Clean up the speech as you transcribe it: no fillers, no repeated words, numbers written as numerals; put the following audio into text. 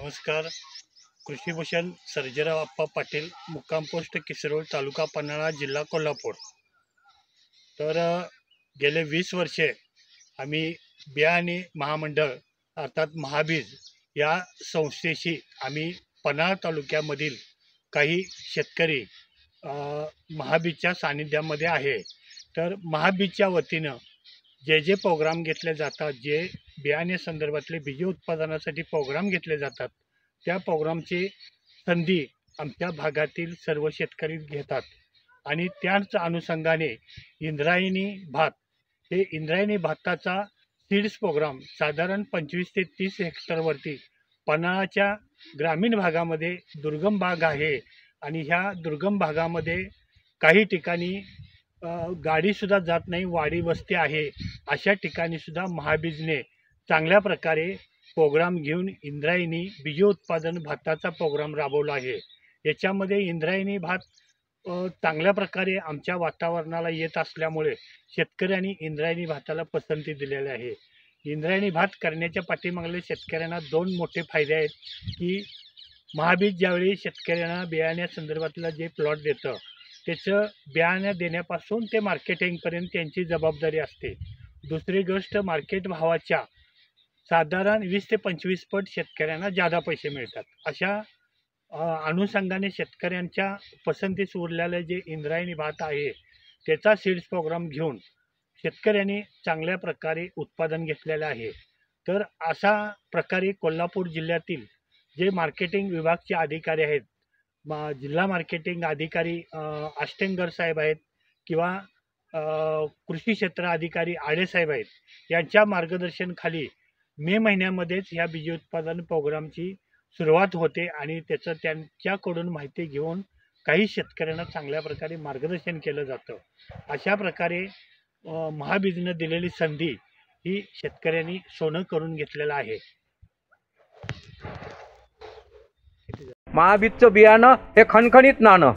नमस्कार. कृषीभूषण सर्जेराव अप्पा पाटील, मुक्काम पोस्ट किसरोड, तालुका पन्हाळा, जिल्हा कोल्हापूर. तर गेले 20 वर्षे आम्ही बियाणे महामंडळ अर्थात महाबीज या संस्थेशी आम्ही पन्हाळा तालुक्यामधील काही शेतकरी महाबीजच्या सानिध्यामध्ये आहे. तर महाबीजच्या वतीनं जे प्रोग्राम घेतले जातात, जे बियाणे संदर्भातले बीज उत्पादनासाठी प्रोग्राम घेतले जातात, त्या प्रोग्रामची संधी आमच्या भागातील सर्व शेतकरी घेतात. आणि त्याच अनुषंगाने इंद्रायणी भात, हे इंद्रायणी भाताचा सीड्स प्रोग्राम साधारण 25 ते 30 हेक्टरवरती पन्हाळाच्या ग्रामीण भागामध्ये दुर्गम भाग आहे. आणि ह्या दुर्गम भागामध्ये काही ठिकाणी गाडीसुद्धा जात नाही, वाडी वस्ती आहे. अशा ठिकाणीसुद्धा महाबीजने चांगल्या प्रकारे प्रोग्राम घेऊन इंद्रायणी बीजोत्पादन भाताचा प्रोग्राम राबवला आहे. याच्यामध्ये इंद्रायणी भात चांगल्या प्रकारे आमच्या वातावरणाला येत असल्यामुळे शेतकऱ्यांनी इंद्रायणी भाताला पसंती दिलेली आहे. इंद्रायणी भात करण्याच्या पाठीमागले शेतकऱ्यांना 2 मोठे फायदे आहेत की महाबीज ज्यावेळी शेतकऱ्यांना बियाण्यासंदर्भातलं जे प्लॉट देतं, त्याचं बियाणं देण्यापासून ते मार्केटिंगपर्यंत त्यांची जबाबदारी असते. दुसरी गोष्ट, मार्केट भावाच्या साधारण 20 ते 25 पट शेतकऱ्यांना जादा पैसे मिळतात. अशा अनुषंगाने शेतकऱ्यांच्या पसंतीस उरलेलं जे इंद्रायणी भात आहे, त्याचा सीड्स प्रोग्राम घेऊन शेतकऱ्यांनी चांगल्या प्रकारे उत्पादन घेतलेलं आहे. तर अशा प्रकारे कोल्हापूर जिल्ह्यातील जे मार्केटिंग विभागचे अधिकारी आहेत, जिल्हा मार्केटिंग अधिकारी अष्टेंगर साहेब आहेत किंवा कृषी क्षेत्र अधिकारी आडे साहेब आहेत, यांच्या मार्गदर्शनाखाली मे महिन्यामध्येच ह्या बीज उत्पादन प्रोग्रामची सुरुवात होते. आणि त्याचं त्यांच्याकडून माहिती घेऊन काही शेतकऱ्यांना चांगल्या प्रकारे मार्गदर्शन केलं जातं. अशा प्रकारे महाबीजनं दिलेली संधी ही शेतकऱ्यांनी सोनं करून घेतलेलं आहे. महाबीजचं बियाणं हे खणखणीत नाणं.